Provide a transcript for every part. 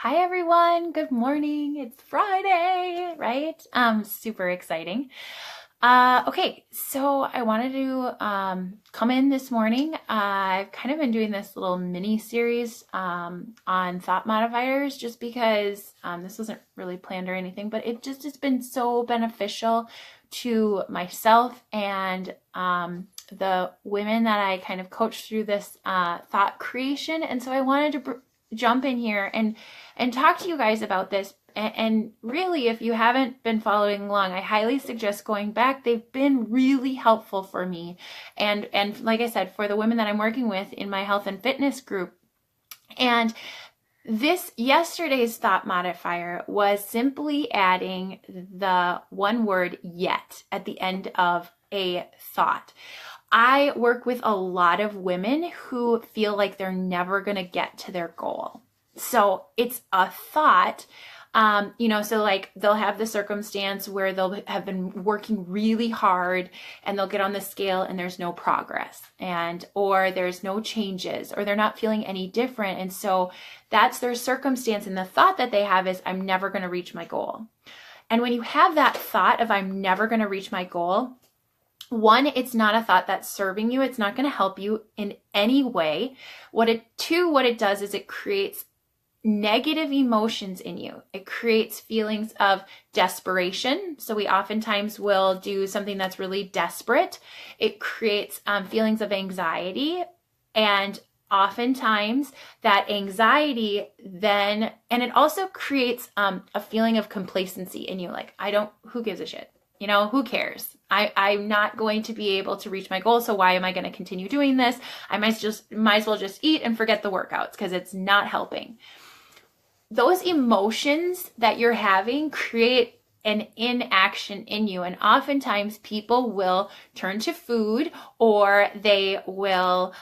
Hi everyone, good morning. It's Friday, right? Super exciting. Okay, so I wanted to come in this morning. I've kind of been doing this little mini series on thought modifiers just because this wasn't really planned or anything, but it just has been so beneficial to myself and the women that I kind of coach through this thought creation. And so I wanted to jump in here and talk to you guys about this. And really, if you haven't been following along, I highly suggest going back. They've been really helpful for me. And like I said, for the women that I'm working with in my health and fitness group. And yesterday's thought modifier was simply adding the one word yet at the end of a thought. I work with a lot of women who feel like they're never going to get to their goal. So it's a thought, so like they'll have the circumstance where they'll have been working really hard and they'll get on the scale and there's no progress or there's no changes or they're not feeling any different. And so that's their circumstance. And the thought that they have is, I'm never going to reach my goal. And when you have that thought of I'm never going to reach my goal, one, it's not a thought that's serving you. It's not going to help you in any way. What it does is it creates negative emotions in you. It creates feelings of desperation. So we oftentimes will do something that's really desperate. It creates feelings of anxiety, and oftentimes that anxiety and it also creates a feeling of complacency in you. Like, who gives a shit? Who cares? I'm not going to be able to reach my goal, so why am I going to continue doing this? I might as well just eat and forget the workouts because it's not helping. Those emotions that you're having create an inaction in you, and oftentimes people will turn to food, or they will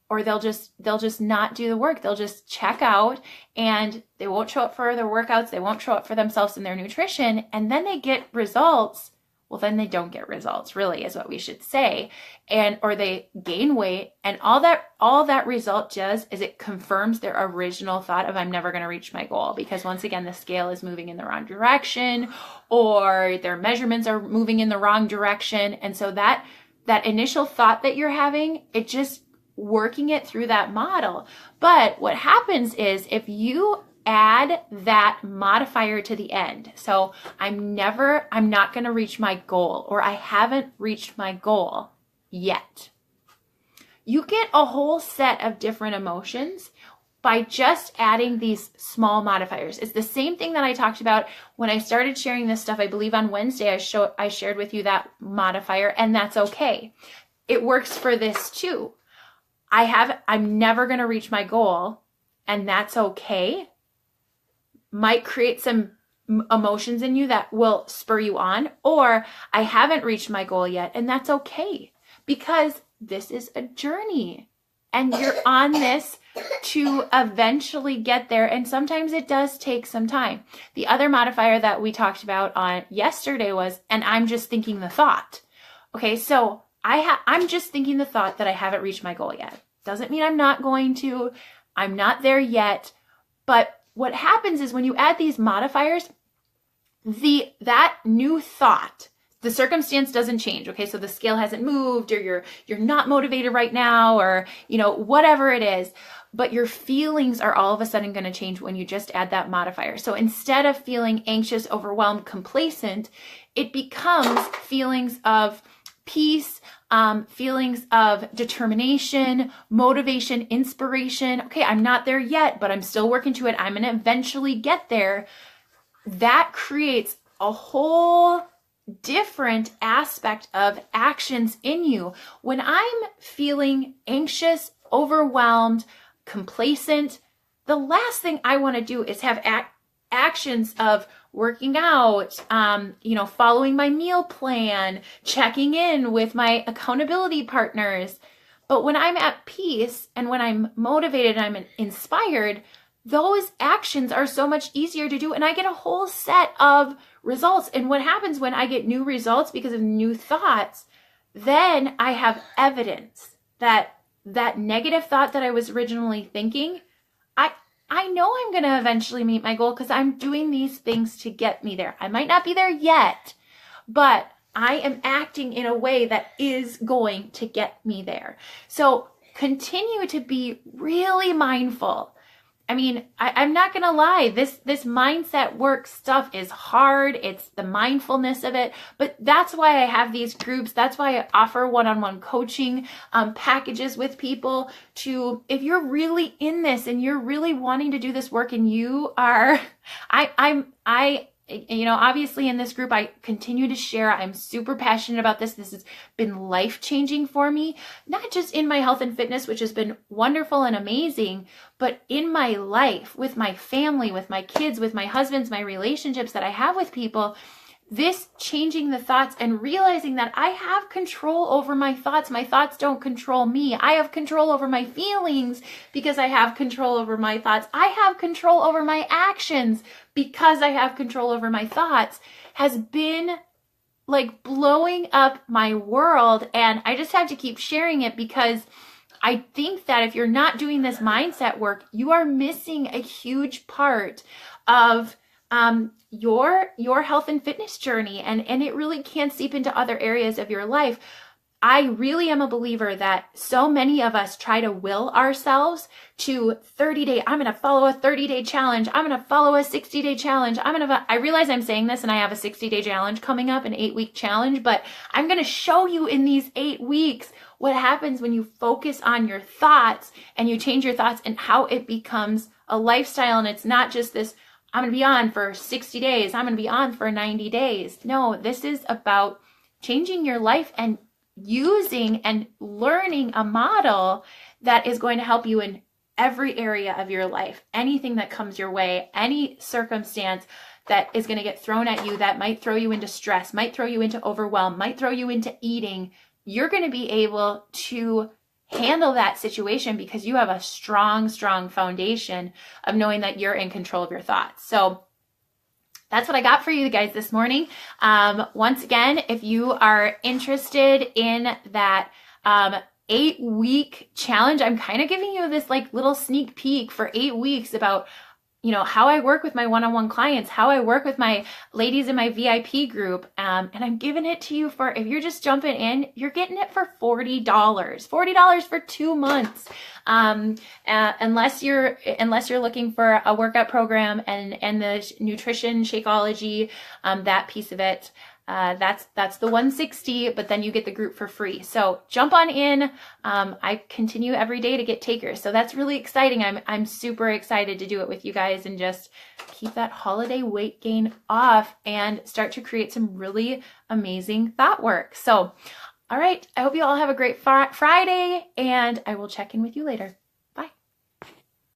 or they'll just not do the work. They'll just check out and they won't show up for their workouts. They won't show up for themselves in their nutrition. And then they get results. Well, then they don't get results, really, is what we should say. Or they gain weight. And all that result does is it confirms their original thought of, I'm never going to reach my goal. Because once again, the scale is moving in the wrong direction, or their measurements are moving in the wrong direction. And so that initial thought that you're having, it just working it through that model. But what happens is if you add that modifier to the end, so I'm not going to reach my goal, or I haven't reached my goal yet, you get a whole set of different emotions by just adding these small modifiers. It's the same thing that I talked about when I started sharing this stuff. I believe on Wednesday I shared with you that modifier, and that's okay. It works for this too. I'm never going to reach my goal, and that's okay. Might create some emotions in you that will spur you on, or I haven't reached my goal yet, and that's okay, because this is a journey and you're on this to eventually get there. And sometimes it does take some time. The other modifier that we talked about on yesterday was, and I'm just thinking the thought. Okay, so I'm just thinking the thought that I haven't reached my goal yet. Doesn't mean I'm not going to. I'm not there yet. But what happens is when you add these modifiers, that new thought, the circumstance doesn't change. Okay, so the scale hasn't moved, or you're not motivated right now, or whatever it is. But your feelings are all of a sudden going to change when you just add that modifier. So instead of feeling anxious, overwhelmed, complacent, it becomes feelings of peace, feelings of determination, motivation, inspiration. Okay, I'm not there yet, but I'm still working to it. I'm going to eventually get there. That creates a whole different aspect of actions in you. When I'm feeling anxious, overwhelmed, complacent, the last thing I want to do is have actions of working out, following my meal plan, checking in with my accountability partners. But when I'm at peace and when I'm motivated and I'm inspired, those actions are so much easier to do, and I get a whole set of results. And what happens when I get new results because of new thoughts, then I have evidence that negative thought that I was originally thinking, I know I'm going to eventually meet my goal because I'm doing these things to get me there. I might not be there yet, but I am acting in a way that is going to get me there. So continue to be really mindful. I mean, I'm not going to lie. This mindset work stuff is hard. It's the mindfulness of it. But that's why I have these groups. That's why I offer one-on-one coaching packages with people to, if you're really in this and you're really wanting to do this work and you are, obviously in this group, I continue to share. I'm super passionate about this. This has been life-changing for me, not just in my health and fitness, which has been wonderful and amazing, but in my life, with my family, with my kids, with my husbands, my relationships that I have with people. This changing the thoughts and realizing that I have control over my thoughts. My thoughts don't control me. I have control over my feelings because I have control over my thoughts. I have control over my actions because I have control over my thoughts has been like blowing up my world. And I just have to keep sharing it because I think that if you're not doing this mindset work, you are missing a huge part of your health and fitness journey, and it really can seep into other areas of your life. I really am a believer that so many of us try to will ourselves to 30-day, I'm going to follow a 30-day challenge. I'm going to follow a 60-day challenge. I realize I'm saying this and I have a 60-day challenge coming up, an 8-week challenge, but I'm going to show you in these 8 weeks what happens when you focus on your thoughts and you change your thoughts and how it becomes a lifestyle. And it's not just this, I'm going to be on for 60 days. I'm going to be on for 90 days. No, this is about changing your life and using and learning a model that is going to help you in every area of your life. Anything that comes your way, any circumstance that is going to get thrown at you that might throw you into stress, might throw you into overwhelm, might throw you into eating, you're going to be able to handle that situation because you have a strong foundation of knowing that you're in control of your thoughts. So that's what I got for you guys this morning. Once again, if you are interested in that 8-week challenge, I'm kind of giving you this like little sneak peek for 8 weeks about how I work with my one-on-one clients, how I work with my ladies in my VIP group. And I'm giving it to you for, if you're just jumping in, you're getting it for $40 for 2 months. Unless you're looking for a workout program and the nutrition, Shakeology, that piece of it. That's the $160, but then you get the group for free. So jump on in. I continue every day to get takers. So that's really exciting. I'm super excited to do it with you guys and just keep that holiday weight gain off and start to create some really amazing thought work. So, all right. I hope you all have a great Friday and I will check in with you later.